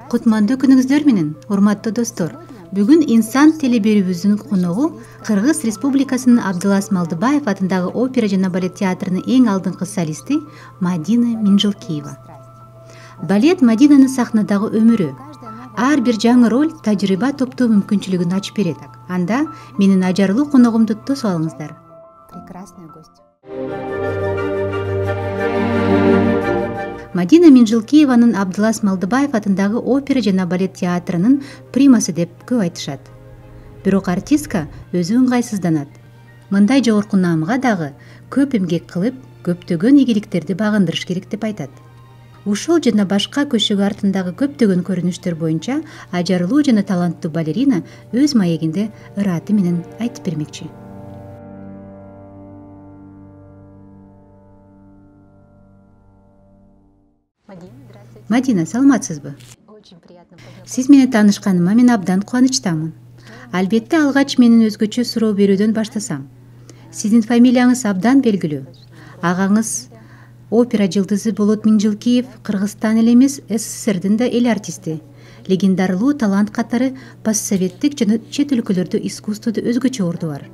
Кутмандуу күнүңүздөр менен, урматтуу достор. Бүгүн инсан телеберүүбүздүн коногу Кыргыз Республикасынын Абдылас Малдыбаев атындагы опера жана балет театрынын эң алдыңкы солисти Мадина Минжилкиева. Балет Мадинанын сахнадагы өмүрү. Ар бир жаңы роль тажрыйба топтоо мүмкүнчүлүгүн ачып берет. Анда менин ажарлуу коногумду тосуп алыңыздар. Прекрасный гость. Мадина Минжилкиеванын Абдылас Малдыбаев атындагы опера жана балет театрынын примасы деп көп айтышат. Бирок артистка өзү ыңгайсызданат. Мындай жогорку наамга дагы көп эмгек кылып, көптөгөн ийгиликтерди багындырыш керек деп айтат. Ушул жана башка көшөгү артындагы көптөгөн көрүнүштөр боюнча ажарлуу жана таланттуу балерина өз маегинде ыраты менен айтып бермекчи. Мадина, саламатсызбы? Сиз менен таанышканыма мен абдан кубанычтамын. Албетте алгач менин өзгөчө суроо берүүдөн баштасам. Сиздин фамилияңыз абдан белгилүү. Агаңыз опера жылдызы Болот Минжилкиев Кыргызстан эле эмес, СССРдин да эл артисти. Легендарлуу талант катары постсоветтик жана чет өлкөлөрдө искусстводо өзгөчө орду бар.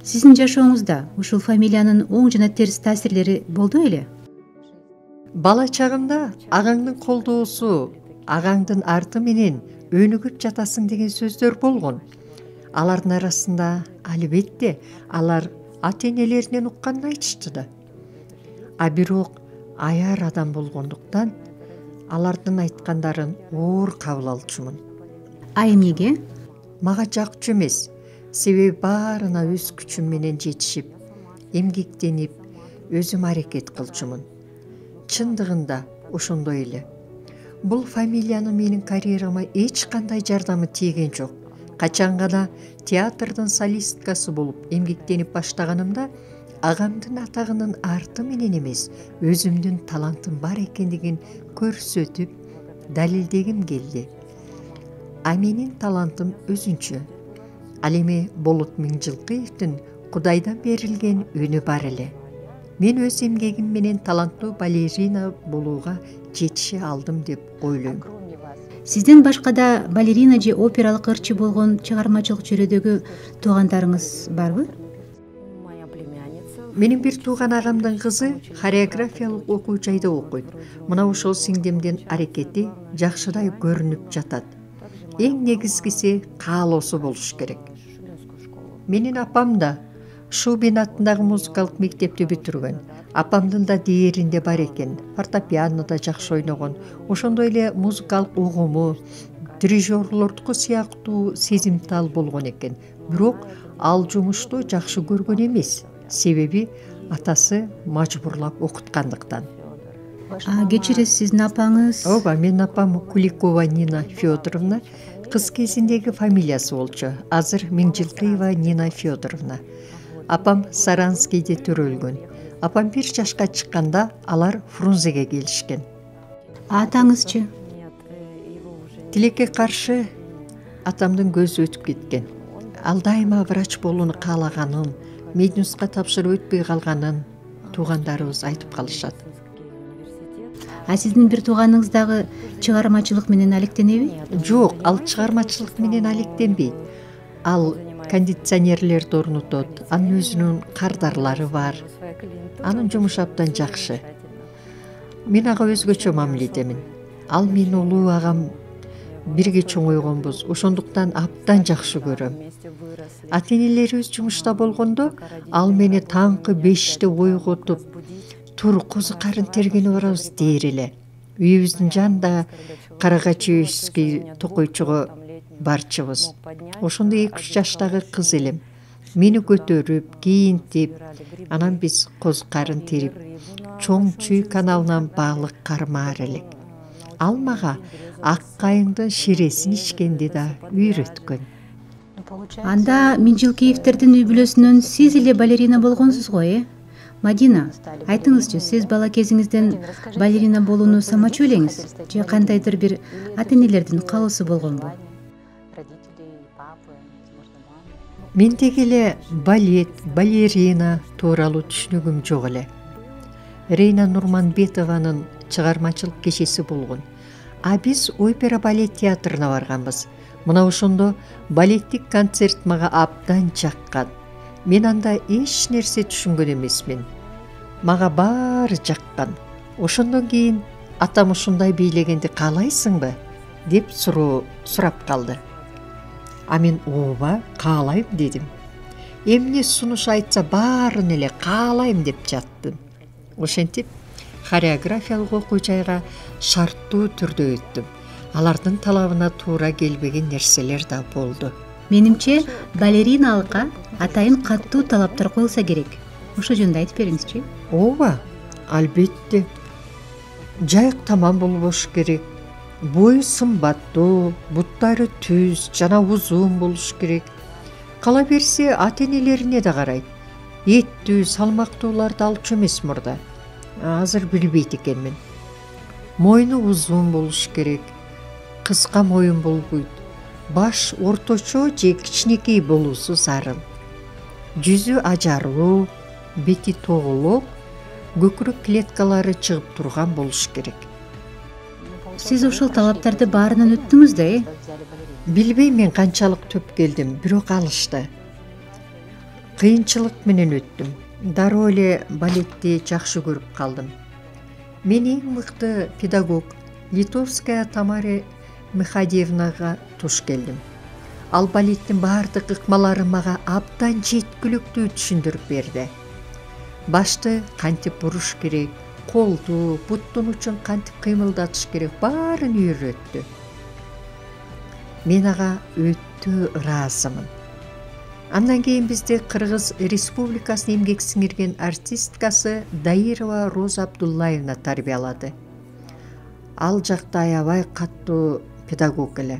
Сиздин жашооңузда ушул фамилиянын оң жана терс таасирлери болду беле? Бала чагымда агаңдын колдоосу, агаңдын арты менен өнүгүп жатасың деген сөздөр болгон. Алардын арасында албетте алар ата-энелеринен укканын айтышты да. Бирок аяр адам болгондуктан алардын айткандарын оор кабыл алчумун. Эмнеге? Мага жакчу эмес. Себеби баарына өз күчүм менен жетишип, эмгектенип, өзүм аракет кылчумун. Чындыгында ошондой эле. Бул фамилиянын менин карьерама эч кандай жардамы тийген жок. Качан гана театрдын солисткасы болуп эмгектенип баштаганымда агамдын атагынын арты менен эмес, өзүмдүн талантым бар экендигин көрсөтүп, далилдегим келди. Менин талантым өзүнчө. Ал эми Болот Минжилкиевдин Кудайдан берилген үнү бар эле. Мен өз эмгегим менен таланттуу балерина болууга жетише алдым деп ойлойм. Сиздин башкада балерина же опералык ырчы болгон чыгармачылык чөйрөдөгү туугандарыңыз барбы? Менин бир тууган агамдын кызы хореографиялык окуу жайда окуйт. Мына ошол сиңдимдин аракети жакшыдай көрүнүп жатат. Эң негизгиси каалоосу болуш керек. Менин апам да Шубин атындагы музыкалык мектепти бүтүргөн. Апамдын да дээринде бар экен. Фортепианода жакшы ойногон. Ошондой эле музыкалык угуму, дирижерлордуку сыяктуу сезимтал болгон экен. Бирок ал жумушту жакшы көргөн эмес. Себеби атасы мажбурлап окуткандыктан. Кечиресиз, сиздин апаңыз? Ооба, менин апам Куликова Нина Федоровна. Кыз кезиндеги фамилиясы болчу. Азыр Минжилкиева Нина Федоровна. Апам Саранскийде төрөлгөн. Апам 1 жашка чыкканда алар Фрунзеге келишкен. Атаңызчы? Тилекке каршы атамдын көзү өтүп кеткен. Ал дайыма врач болууну каалаганын, меднуска тапшырып өтпөй калганын туугандарыбыз айтып калышат. Сиздин бир тууганыңыз дагы чыгармачылык менен алектенеби? Жок, ал чыгармачылык менен алектенбейт. Ал кондиционерлерди орнотот, анын өзүнүн кардарлары бар. Анын жумушу абдан жакшы. Мен ага өзгөчө мамиледемин. Ал менин улуу агам бирге чоңойгонбуз. Ошондуктан абдан жакшы көрөм. Ата-энелерибиз жумушта болгондо ал мени таңкы 5-те ойготуп, тур козу карын тергени барабыз дээр эле. Үйүбүздүн жанында Карагачевский токойчуга барчыбыз. Ошондо 2-3 жаштагы кыз элем. Мени көтөрүп, кийинтип, анан биз козу карын терип, чоң Чүй каналынан балык кармаар элек. Ал мага ак кайыңдын ширесин ичкенди да үйрөткөн. Анда Минжилкиевтердин үй бүлөсүнөн сиз эле балерина болгонсуз го, Мадина, айтыңызчы, сиз бала кезиңизден балерина болууну самачу элеңиз же кандайдыр бир ата-энелердин каалоосу болгонбу? Мендеги эле балет, балерина тууралуу түшүнүгүм жок эле. Рейна Нурманбетованын чыгармачылык кечеси болгон. биз опера балет театрына барганбыз. Мына ошондо балеттик концерт мага абдан жаккан. Мен анда эч нерсе түшүнгөн эмесмин. Мага баары жаккан. Ошондон кийин атам ушундай бийлегенди каалайсыңбы деп сурап калды. Мен ооба каалайм дедим. Эмне сунуш айтса баарын эле каалайм деп жаттым. Ошентип хореографиялык окуу жайга шарттуу түрдө өттүм. Алардын талабына туура келбеген нерселер да болду. Менимче балериналыкка атайын каттуу талаптар коюлса керек. Ошо жөнүндө айтып бериңизчи. Ооба, албетте. Жайык тамам болбош керек. Бою сымбаттуу, буттары түз жана узун болуш керек. Кала берсе ата-энелерине да карайт. Эттүү, салмактууларды алчу эмес мурда. Азыр билбейт экенмин. Мойну узун болуш керек. Кыска моюн болбойт. Баш орточо же кичинекей болуусу зарыл. Жүзү ажарлуу, бети тоголок, көкүрөк клеткалары чыгып турган болуш керек. Сиз ушул талаптарды баарынан өттүңүз да, Билбейм мен канчалык төп келдим, бирок алышты. Кыйынчылык менен өттүм. Дароо эле балетти жакшы көрүп калдым. Мен эң мыкты педагог Литовская Тамара Михадиевнага туш келдим. Ал балеттин баардык ыкмаларын мага абдан жеткиликтүү түшүндүрүп берди. Башты кантип буруш керек, колду, буттун учун кантип кыймылдатыш керек, баарын үйрөттү. Мен ага өтө ыраазымын. Андан кийин бизди Кыргыз Республикасынын эмгек сиңирген артисткасы Даирова Роза Абдуллаевна тарбиялады. Ал жакта аябай каттуу педагог эле.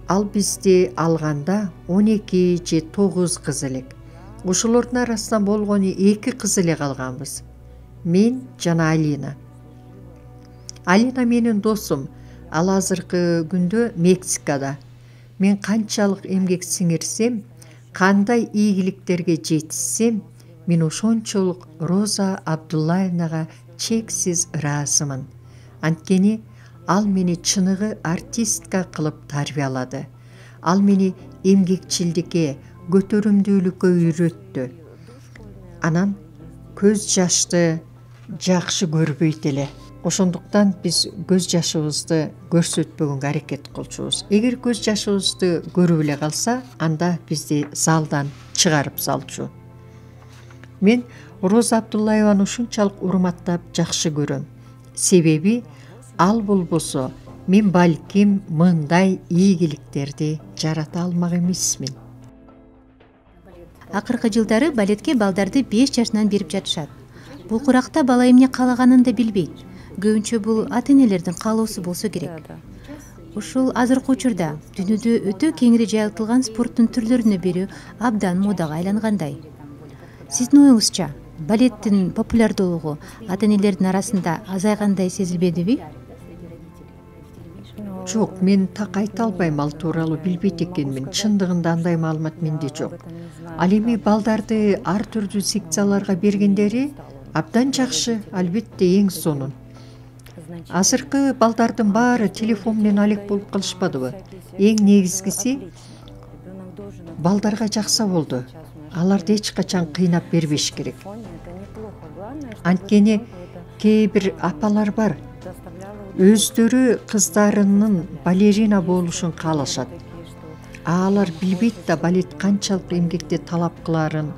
Ал бизди алганда 12 же 9 кыз элек. Ошолордун арасынан болгону 2 кыз эле калганбыз. Мен жана Алина. Алина менин досум. Ал азыркы күндө Мексикада. Мен канчалык эмгек сиңирсем, кандай ийгиликтерге жетишсем, мен ошончолук Роза Абдуллаевнага чексиз ыраазымын. Анткени ал мени чыныгы артистка кылып тарбиялады. Ал мени эмгекчилдикке, көтөрүмдүүлүккө үйрөттү. Анан көз жашты жакшы көрбөйт эле. Ошондуктан биз көз жашыбызды көрсөтпөгөнгө аракет кылчубуз. Эгер көз жашыбызды көрүп эле калса, анда бизди залдан чыгарып салчу. Мен Роза Абдуллаеваны ушунчалык урматтап жакшы көрөм. Себеби ал болбосо мен балким мындай ийгиликтерди жарата алмак эмесмин. Акыркы жылдары балетке балдарды 5 жашынан берип жатышат. Бул куракта бала эмне каалаганын да билбейт. Көбүнчө бул ата-энелердин каалоосу болсо керек. Ушул азыркы учурда дүйнөдө өтө кеңири жайылтылган спорттун түрлөрүнө бири абдан модага айлангандай. Сиздин оюңузча, балеттин популярдуулугу ата-энелердин арасында азайгандай сезилбедиби? Жок, мен так айта албайм, ал тууралуу билбейт экенмин. Чындыгында андай маалымат менде жок. Ал эми балдарды ар түрдүү секцияларга бергендери абдан жакшы, албетте эң сонун. Азыркы балдардын баары телефон менен алек болуп калышпадыбы? Эң негизгиси балдарга жакса болду. Аларды эч качан кыйнап бербеш керек. Анткени кээ бир апалар бар, өздөрү кыздарынын балерина болушун каалашат. Алар билбейт да балет канчалык эмгекти талап кыларын,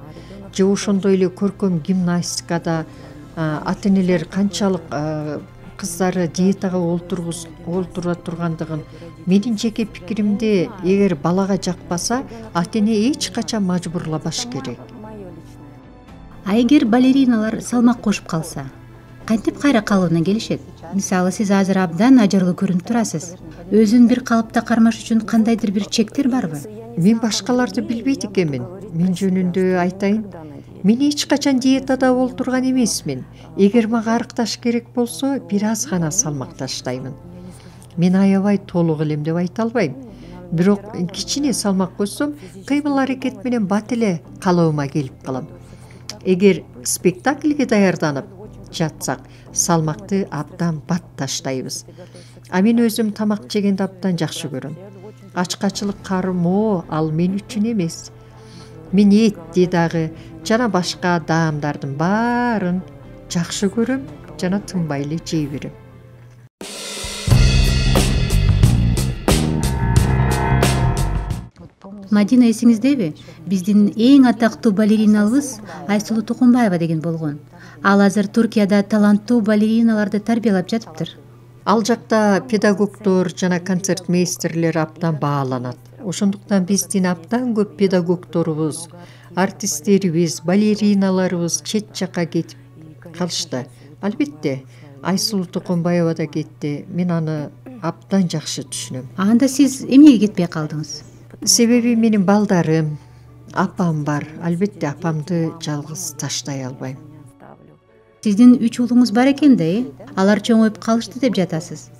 же ошондой эле көркөм гимнастикада ата-энелер канчалык кыздары диетага олтура тургандыгын. Менин жеке пикиримде, эгер балага жакпаса, ата-эне эч качан мажбурлабаш керек. Эгер балериналар салмак кошуп калса, кантип кайра калыбына келишет? Мисалы, сиз азыр абдан ажарлуу көрүнүп турасыз. Өзүн бир калыпта кармаш үчүн кандайдыр бир чектер барбы? Мен башкаларды билбейт экенмин. Мен жөнүндө айтайын. Мен эч качан диетада олтурган эмесмин. Эгер мага арыкташ керек болсо, бир аз гана салмак таштаймын. Мен аябай толук элем деп айта албайм. Бирок кичине салмак койсом, кыймыл аракет менен бат эле калыбыма келип калам. Эгер спектакльге даярданып, жатсак салмакты абдан бат таштайбыз. А мен өзүм тамак жегенди абдан жакшы көрөм. Ачкачылык кармоо ал мен үчүн эмес. Мен этти дагы жана башка даамдардын баарын жакшы көрөм жана тынбай эле жей берем. Мадина, эсиңиздеби? Биздин эң атактуу балериналыбыз Айсулуу Тукумбаева деген болгон. Ал азыр Туркияда таланттуу балериналарды тарбиялап жатыптыр. Ал жакта педагогдор жана концертмейстерлер абдан бааланат. Ошондуктан биздин абдан көп педагогдорубуз, артисттерибиз, балериналарыбыз чет жакка кетип калышты. Албетте, Айсулуу Тукумбаева да кетти. Мен аны абдан жакшы түшүнөм. Анда сиз эмнеге кетпей калдыңыз? Себеби менин балдарым, апам бар. Албетте апамды жалгыз таштай албайм. Сиздин 3 уулуңуз бар экен да, алар чоңоюп калышты деп жатасыз.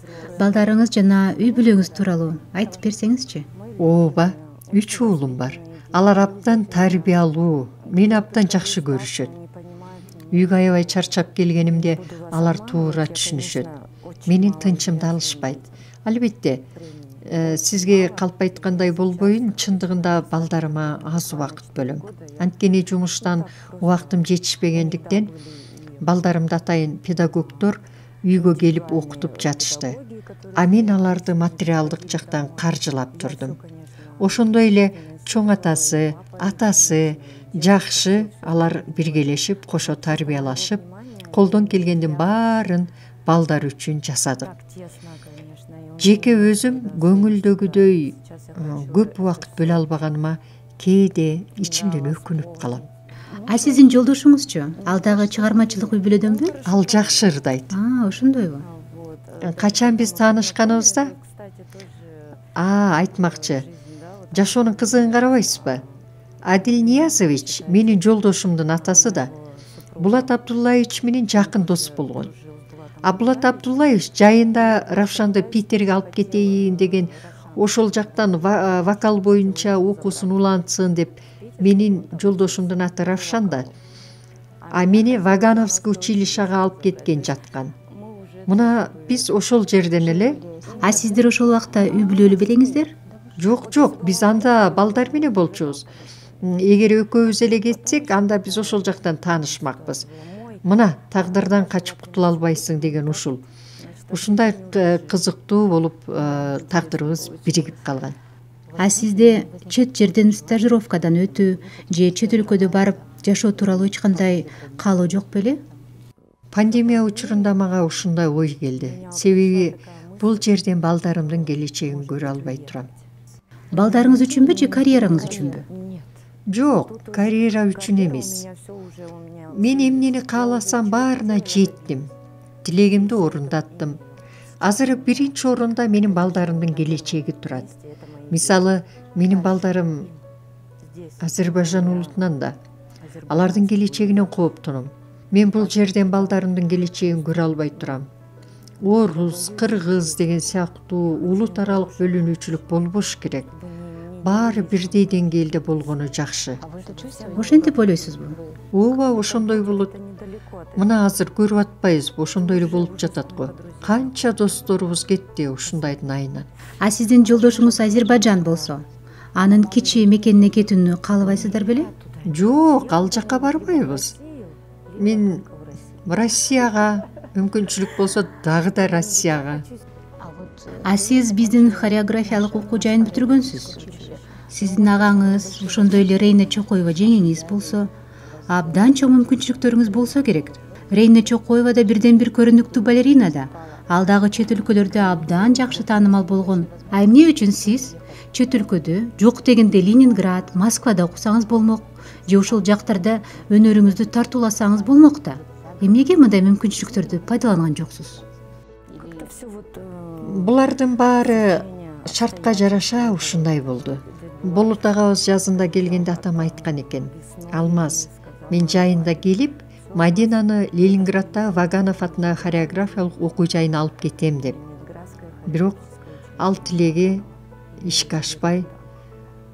Балдарыңыз жана үй бүлөңүз тууралуу айтып берсеңизчи. Ооба, 3 уулум бар. Алар абдан тарбиялуу, мени абдан жакшы көрүшөт. Үйгө аябай чарчап келгенимде алар туура түшүнүшөт. Менин тынчымды алышпайт. Албетте, сизге калп айткандай болбойн, чындыгында балдарыма аз убакыт бөлөм. Анткени жумуштан убактым жетишпегендиктен балдарымды атайын педагогдор үйгө келип окутуп жатышты. А мен аларды материалдык жактан каржылап турдум. Ошондой эле чоң атасы, атасы жакшы, алар биргелешип, кошо тарбиялашып, колдон келгендин баарын балдар үчүн жасадык. Жеке өзүм көңүлдөгүдөй көп убакыт бөлө албаганыма кээде ичимден өкүнүп калам. А сиздин жолдошуңузчу? Ал дагы чыгармачылык үй бүлөдөнбү? Ал жакшы ырдайт. Ошондойбу? Качан биз таанышканыбызда? Айтмакчы. Жашоонун кызыгын карабайсызбы? Адил Ниязович менин жолдошумдун атасы да. Булат Абдуллаевич менен жакын дос болгон. А Булат Абдуллаевич жайында Равшанды Питерге алып кетейин деген, ошол жактан вокал боюнча окуусун улантсын деп менин жолдошумдун аты Равшан да. А мени Вагановский училищага алып кеткен жаткан. Мына биз ошол жерден эле. А сиздер ошол убакта үй бүлөлүү белеңиздер? Жок, биз анда балдар менен болчубуз. Эгер экөөбүз эле кетсек, анда биз ошол жактан таанышмакпыз. Мына тагдырдан качып кутула албайсың деген ушул. Ушундай кызыктуу болуп тагдырыбыз биригип калган. А сизде чет жерден стажировкадан өтүү же чет өлкөдө барып жашоо тууралуу эч кандай каалоо жок беле? Пандемия учурунда мага ушундай ой келди. Себеби бул жерден балдарымдын келечегин көрө албай турам. Балдарыңыз үчүнбү же карьераңыз үчүнбү? Жок, карьера үчүн эмес. Мен эмнени кааласам баарына жеттим. Тилегимди орундаттым. Азыр биринчи орунда менин балдарымдын келечеги турат. Мисалы, менин балдарым Азербайжан улутунан да. Алардын келечегинен кооптунум. Мен бул жерден балдарымдын келечегин көрө албай турам. Орус, кыргыз деген сыяктуу улут аралык бөлүнүүчүлүк болбош керек. Баары бирдей деңгээлде болгону жакшы. Ошентип ойлойсузбу? Ооба, ошондой болот. Мына азыр көрүп атпайбызбы, ошондой эле болуп жатат го. Канча досторубуз кетти ушундайдын айынан. А сиздин жолдошуңуз Азербайжан болсо, анын кичи мекенине кетүүнү каалабайсыздар беле? Жок, ал жакка барбайбыз. Мен Россияга, мүмкүнчүлүк болсо дагы да Россияга. А сиз биздин хореографиялык окуу жайын бүтүргөнсүз. Сиздин агаңыз, ошондой эле Рейна Чокоева жеңиңиз болсо, абдан чоң мүмкүнчүлүктөрүңүз болсо керек. Рейна Чокоева да бирден бир көрүнүктүү балерина да. Ал дагы чет өлкөлөрдө абдан жакшы таанымал болгон. А эмне үчүн сиз чет өлкөдө, жок дегенде Ленинград, Москвада окусаңыз болмок, же ошол жактарда өнөрүңүздү тартууласаңыз болмок да? Эмнеге мындай мүмкүнчүлүктөрдү пайдаланган жоксуз? Булардын баары шартка жараша ушундай болду. Болот агабыз жазында келгенде атам айткан экен. Алмаз, мен жайында келип, Мадинаны Ленинградда Ваганов атына хореографиялык окуу жайына алып кетем деп. Бирок ал тилеги ишке ашпай,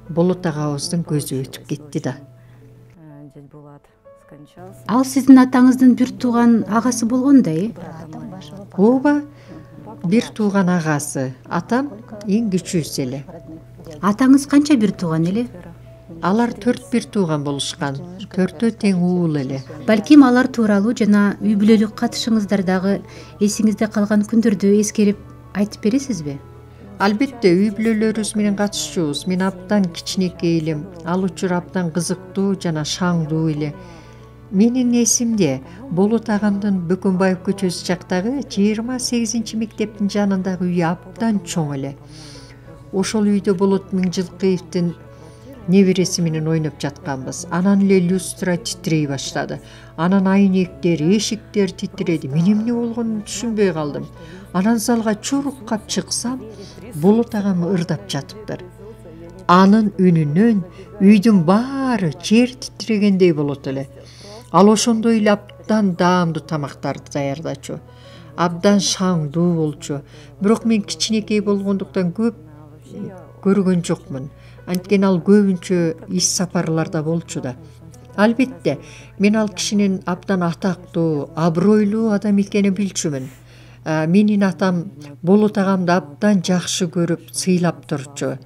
Болот агабыздын көзү өтүп кетти да. Ал сиздин атаңыздын бир тууган агасы болгон да, Ооба, бир тууган агасы, атам эң кичүүсү эле. Атаңыз канча бир тууган эле? Алар 4 бир тууган болушкан, 4-өө тең уул эле. Балким алар тууралуу жана үй бүлөлүк катышыңыздардагы эсиңизде калган күндөрдү эскерип айтып бересизби? Албетте, үй бүлөлөрүбүз менен катышчубуз. Мен абдан кичинекей элем, ал учур абдан кызыктуу жана шаңдуу эле. Менин эсимде, Болот агамдын Бөкөнбаев көчөсү жактагы 28 мектептин жанындагы үй абдан чоң эле. Ошол үйдө Болот Миңжилкыевдин небереси менен ойноп жатканбыз. Анан эле люстра титрей баштады. Анан айнектер, эшиктер титиреди. Мен эмне болгонун түшүнбөй калдым. Анан залга чуруккап чыксам, Болот агам ырдап жатыптыр. Анын үнүнөн үйдүн баары жер титирегендей болот эле. Ал ошондой эле абдан даамдуу тамактарды даярдачу. Абдан шаңдуу болчу. Бирок мен кичинекей болгондуктан көп көргөн жокмун. Анткени ал көбүнчө иш сапарларда болчу да. Албетте, мен ал кишинин абдан атактуу, абройлуу адам экенин билчүмүн. Менин атам Болот агамды абдан жакшы көрүп, сыйлап турчу.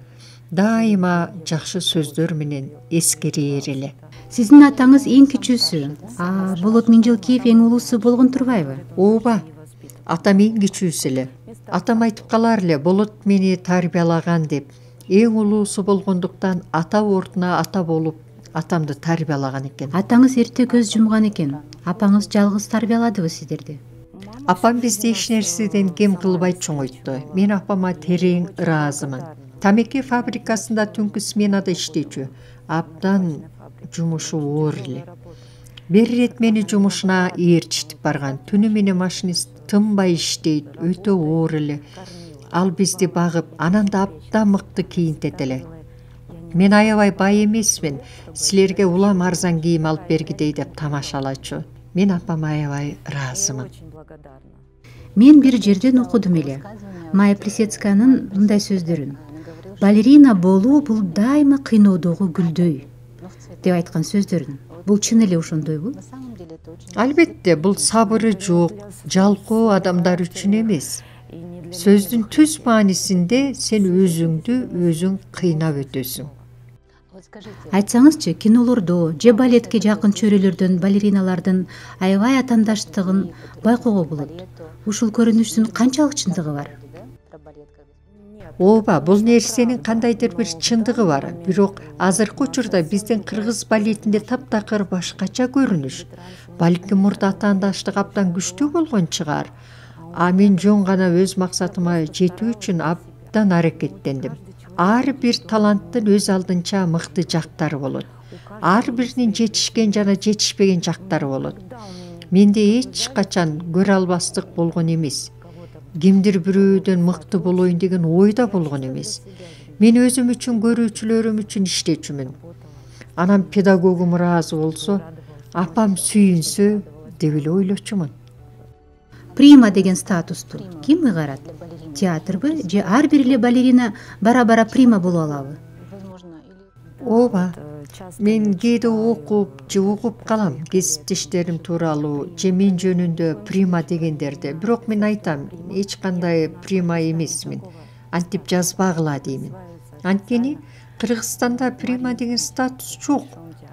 Дайыма жакшы сөздөр менен эскерээр эле. Сиздин атаңыз эң кичүүсү, Болот Миңжилкиев эң улуусу болгон турбайбы? Ооба, атам эң кичүүсү эле. Атам айтып калар эле, Болот мени тарбиялаган деп. Эң улуусу болгондуктан ата ордуна ата болуп, атамды тарбиялаган экен. Атаңыз эрте көз жумган экен. Апаңыз жалгыз тарбияладыбы сиздерди? Апам бизди эч нерседен кем кылбай чоңойтtu. Мен апама терең ыраазымын. Тамеки фабрикасында түнкү сменада иштечү. Абдан жумушу оор эле. Бир ирет мени жумушуна ээрчитип барган. Түнү менен машинист тынбай иштейт, өтө оор эле. Ал бизди багып, анан да абдан мыкты кийинтет эле. Мен аябай бай эмесмин, силерге улам арзан кийим алып бергидей деп тамашалачу. Мен апама аябай ыраазымын. Мен бир жерден окудум эле. Майя Плисецканын мындай сөздөрүн. Балерина болуу бул дайыма кыйноодогу гүлдөй деп айткан сөздөрүн. Бул чын эле ошондойбу? Албетте, бул сабыры жок, жалкоо адамдар үчүн эмес. Сөздүн түз маанисинде сен өзүңдү өзүң кыйнап өтөсүң. Айтсаңызчы, кинолордо же балетке жакын чөрөлөрдөн балериналардын аябай атаандаштыгын байкоого болот. Ушул көрүнүштүн канчалык чындыгы бар? Ооба, бул нерсенин кандайдыр бир чындыгы бар. Бирок азыркы учурда биздин кыргыз балетинде таптакыр башкача көрүнүш. Балким мурда атаандаштык абдан күчтүү болгон чыгар. Мен жөн гана өз максатыма жетүү үчүн абдан аракеттендим. Ар бир таланттын өз алдынча мыкты жактары болот. Ар биринин жетишкен жана жетишпеген жактары болот. Менде эч качан көрө албастык болгон эмес. Кимдир бирөөдөн мыкты болоюн деген ойда болгон эмес. Мен өзүм үчүн, көрүүчүлөрүм үчүн иштечүмүн. Анан педагогум ыраазы болсо, апам сүйүнсө деп эле ойлочумун. Прима деген статусту ким ыйгарат? Театрбы же ар бир эле балерина бара-бара прима боло алабы? Ооба, мен кээде окуп же угуп калам кесиптештерим тууралуу же мен жөнүндө прима дегендерди. Бирок мен айтам, эч кандай прима эмесмин. Антип жазбагыла деймин. Анткени Кыргызстанда прима деген статус жок.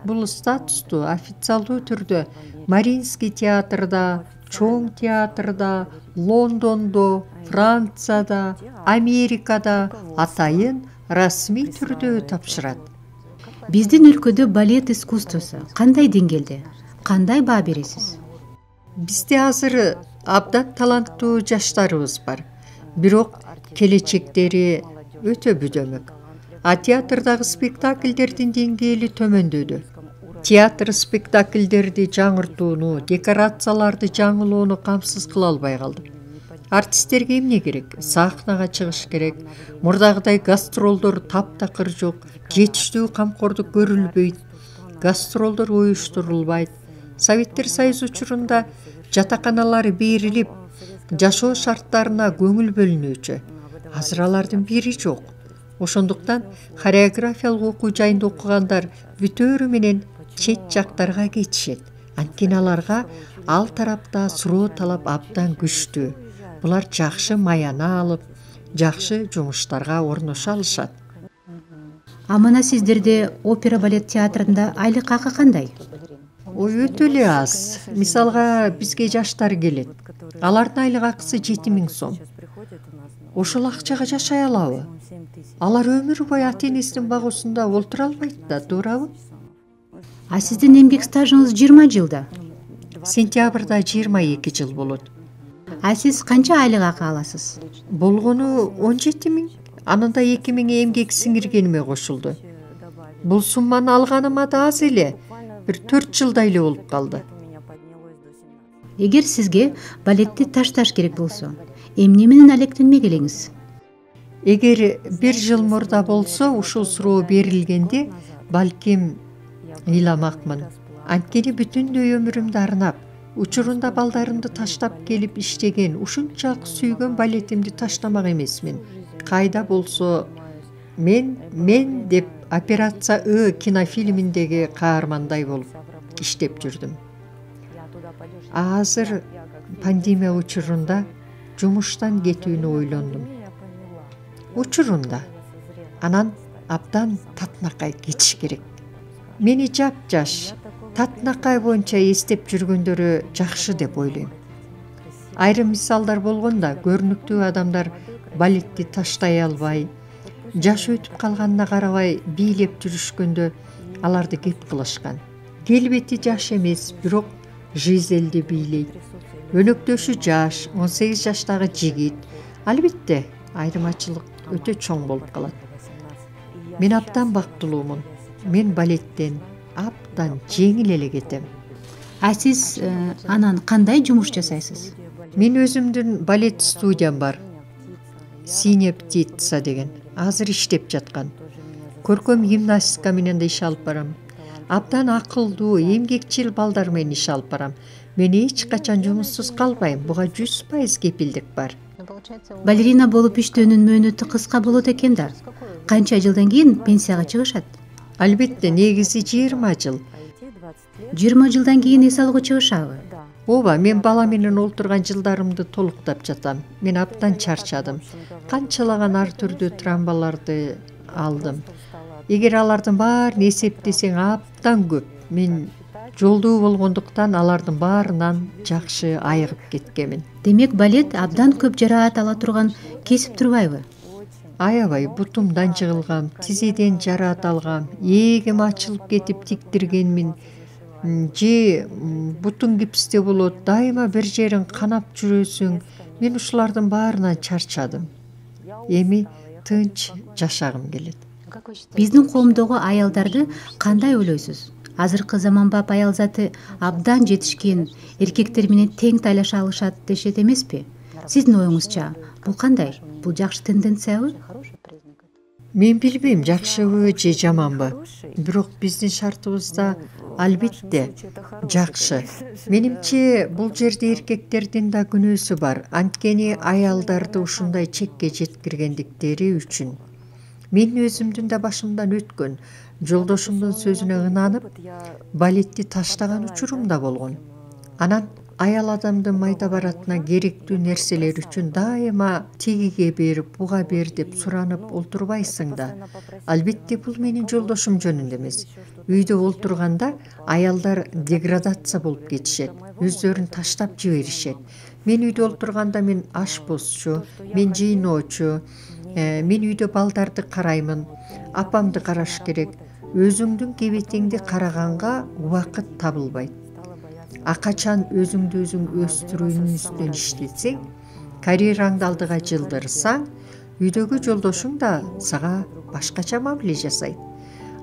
Бул статусту официалдуу түрдө Маринский театрда, чоң театрда, Лондондо, Францияда, Америкада атайын расмий түрдө тапшырат. Биздин өлкөдө балет искусствосу кандай деңгээлде? Кандай баа бересиз? Бизде азыр абдан таланттуу жаштарыбыз бар. Бирок келечектери өтө бүдөмөк. Театрдагы спектакльдердин деңгээли төмөндөдү. Театр спектакльдерди жаңыртууну, декорацияларды жаңылоону камсыз кыла албай калды. Артисттерге эмне керек? Сахнага чыгыш керек. Мурдагыдай гастролдор таптакыр жок, жетиштүү камкордук көрүлбөйт. Гастролдор уюштурулбайт. Советтер Союзу учурунда жатаканалар берилип, жашоо шарттарына көңүл бөлүнүүчү. Азыр алардын бири жок. Ошондуктан хореографиялык окуу жайында окугандар бүтөөрү менен чет жактарга кетишет. Анткени аларга ал тарапта суроо талап абдан күчтүү. Булар жакшы маяна алып, жакшы жумуштарга орношо алышат. Амана сиздерде опера балет театрында айлык акы кандай? Ой, өтө эле аз. Мисалга бизге жаштар келет. Алардын айлык акысы 7000 сом. Ошол акчага жашай алабы? Алар өмүр бою ата-энесинин багуусунда олтура албайт да, туурабы? А сиздин эмгек стажыңыз 20 жылда. Сентябрда 22 жыл болот. А сиз канча айлык акы аласыз? Болгону 17 000. Анында 2000 эмгек сиңиргениме кошулду. Бул сумманы алганыма да аз эле. Бир 4 жылдай эле болуп калды. Эгер сизге балетти ташташ керек болсо, эмне менен алектенмек элеңиз? Эгер 1 жыл мурда болсо, ушул суроо берилгенде, балким ыйламакмын. Анткени бүтүндөй өмүрүмдү арнап, учурунда балдарымды таштап келип иштеген, ушунчалык сүйгөн балетимди таштамак эмесмин. Кайда болсо мен деп операция Ы кинофильминдеги каармандай болуп иштеп жүрдүм. Азыр пандемия учурунда жумуштан кетүүнү ойлондум. Учурунда анан абдан татынакай кетиш керек. Мени жап-жаш татынакай боюнча эстеп жүргөндөрү жакшы деп ойлойм. Айрым мисалдар болгонда көрүнүктүү адамдар балетти таштай албай, жаш өтүп калганына карабай бийлеп жүрүшкөндө аларды кеп кылышкан. Келбети жаш эмес, бирок жизелди бийлейт. Өнөктөшү жаш, 18 жаштагы жигит. Албетте, айырмачылык өтө чоң болуп калат. Мен абдан бактылуумун. Мен балеттен абдан жеңил эле кетем. А сиз анан кандай жумуш жасайсыз? Мен өзүмдүн балет студиям бар. Синяя птица деген. Азыр иштеп жаткан. Көркөм гимнастика менен да иш алып барам. Абдан акылдуу, эмгекчил балдар менен иш алып барам. Мен эч качан жумуссуз калбайм. Буга 100% кепилдик бар. Балерина болуп иштөөнүн мөөнөтү кыска болот экен да. Канча жылдан кийин пенсияга чыгышат? Албетте, негизи 20 жыл. 20 жылдан кийин эс алууга чыгышабы? Ооба, мен бала менен олтурган жылдарымды толуктап жатам. Мен абдан чарчадым. Канчалаган ар түрдүү травмаларды алдым. Эгер алардын баарын эсептесең абдан көп. Мен жолдуу болгондуктан алардын баарынан жакшы айыгып кеткенмин. Демек балет абдан көп жараат ала турган кесип турбайбы? Аябай бутумдан жыгылгам, тизеден жараат алгам, эгим ачылып кетип тиктиргенмин. Же бутун гипсте болот, дайыма бир жерин канап жүрөсүң. Мен ушулардын баарынан чарчадым. Эми тынч жашагым келет. Биздин коомдогу аялдарды кандай ойлойсуз? Азыркы заманбап аял заты абдан жетишкен, эркектер менен тең тайлаша алышат дешет эмеспи? Сиздин оюңузча, бул кандай? Бул жакшы тенденциябы? Мен билбейм, жакшыбы же жаманбы. Бирок биздин шартыбызда албетте жакшы. Менимче бул жерде эркектердин да күнөөсү бар. Анткени аялдарды ушундай чекке жеткиргендиктери үчүн. Мен өзүмдүн да башымдан өткөн, жолдошумдун сөзүнө ынанып, балетти таштаган учурум да болгон. Анан аял адамдын майда баратына керектүү нерселер үчүн дайыма тигиге бер, буга бер деп суранып олтурбайсың да. Албетте бул менин жолдошум жөнүндө эмес. Үйдө олтурганда аялдар деградация болуп кетишет, өздөрүн таштап жиберишет. Мен үйдө олтурганда мен ашпозчу, мен жыйноочу, мен үйдө балдарды караймын, апамды караш керек. Өзүңдүн кебетеңди караганга убакыт табылбайт. Акачан өзүңдү өзүң өстүрүүнүн үстүнөн иштесең, карьераңды алдыга жылдырсаң, үйдөгү жолдошуң да сага башкача мамиле жасайт.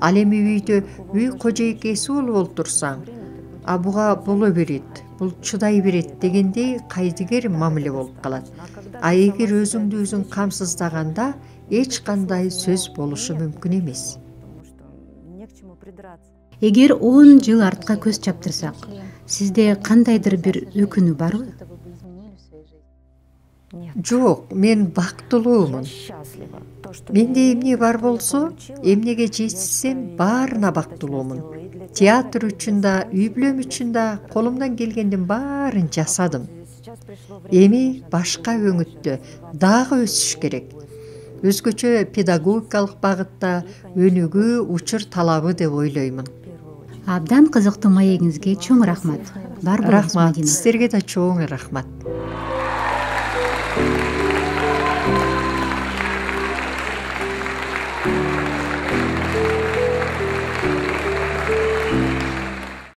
Ал эми үйдө үй кожойкеси болуп олтурсаң, буга боло берет, бул чыдай берет дегендей кайдыгер мамиле болуп калат. А эгер өзүңдү өзүң камсыздаганда эч кандай сөз болушу мүмкүн эмес. Эгер 10 жыл артка көз чаптырсак, сизде кандайдыр бир өкүнүү барбы? Жок, мен бактылуумун. Менде эмне бар болсо, эмнеге жетишсем баарына бактылуумун. театр үчүн да, үй бүлөм үчүн да колумдан келгендин баарын жасадым. Эми башка өңүттө дагы өсүш керек. Өзгөчө педагогикалык багытта өнүгүү учур талабы деп ойлоймун. Абдан кызыктуу маегиңизге чоң рахмат. Бар болуңуз, Рахмат, Мадина. сиздерге да чоң рахмат.